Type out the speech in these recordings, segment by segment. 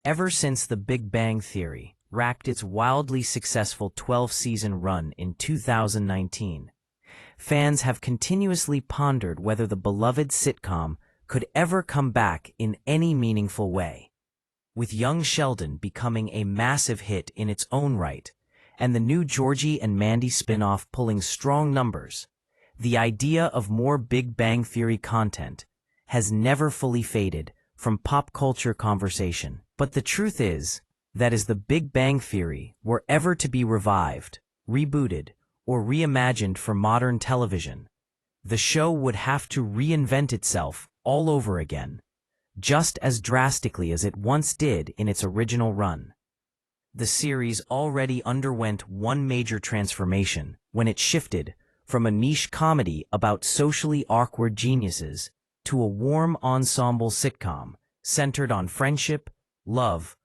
Ever since The Big Bang Theory racked its wildly successful 12-season run in 2019, fans have continuously pondered whether the beloved sitcom could ever come back in any meaningful way. With young Sheldon becoming a massive hit in its own right, and the new Georgie and Mandy spin-off pulling strong numbers, the idea of more Big Bang Theory content has never fully faded from pop culture conversation. But the truth is that as The Big Bang Theory were ever to be revived, rebooted, or reimagined for modern television, the show would have to reinvent itself all over again, just as drastically as it once did in its original run. The series already underwent one major transformation when it shifted from a niche comedy about socially awkward geniuses to a warm ensemble sitcom centered on friendship, love,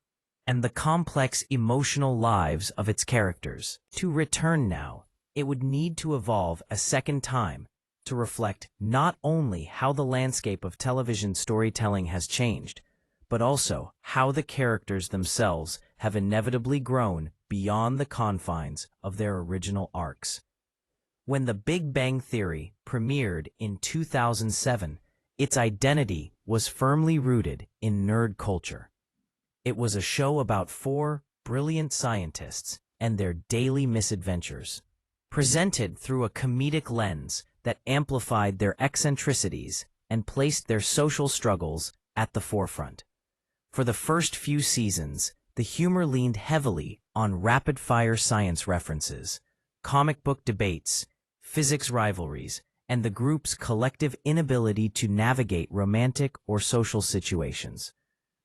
and the complex emotional lives of its characters. To return now, it would need to evolve a second time to reflect not only how the landscape of television storytelling has changed, but also how the characters themselves have inevitably grown beyond the confines of their original arcs. When The Big Bang Theory premiered in 2007, its identity was firmly rooted in nerd culture. It was a show about four brilliant scientists and their daily misadventures, presented through a comedic lens that amplified their eccentricities and placed their social struggles at the forefront. For the first few seasons, the humor leaned heavily on rapid-fire science references, comic book debates, physics rivalries, and the group's collective inability to navigate romantic or social situations.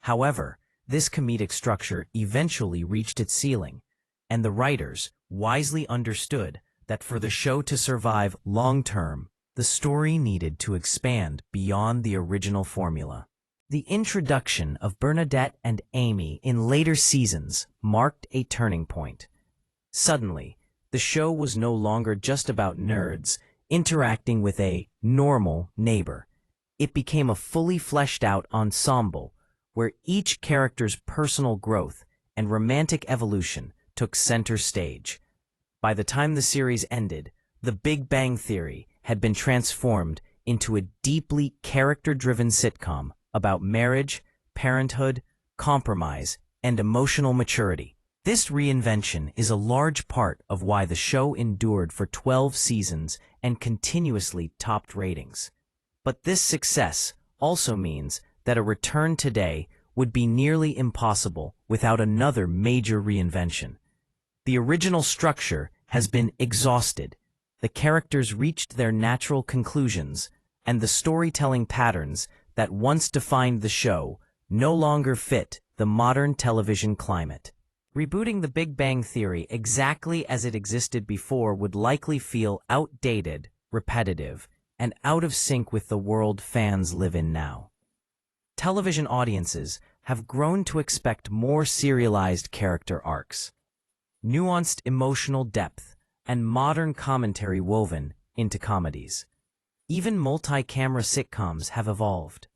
However, this comedic structure eventually reached its ceiling, and the writers wisely understood that for the show to survive long-term, the story needed to expand beyond the original formula. The introduction of Bernadette and Amy in later seasons marked a turning point. Suddenly, the show was no longer just about nerds interacting with a normal neighbor. It became a fully fleshed-out ensemble where each character's personal growth and romantic evolution took center stage. By the time the series ended, The Big Bang Theory had been transformed into a deeply character-driven sitcom about marriage, parenthood, compromise, and emotional maturity. This reinvention is a large part of why the show endured for 12 seasons and continuously topped ratings. But this success also means that a return today would be nearly impossible without another major reinvention. The original structure has been exhausted, the characters reached their natural conclusions, and the storytelling patterns that once defined the show no longer fit the modern television climate. Rebooting The Big Bang Theory exactly as it existed before would likely feel outdated, repetitive, and out of sync with the world fans live in now. Television audiences have grown to expect more serialized character arcs, nuanced emotional depth, and modern commentary woven into comedies. Even multi-camera sitcoms have evolved.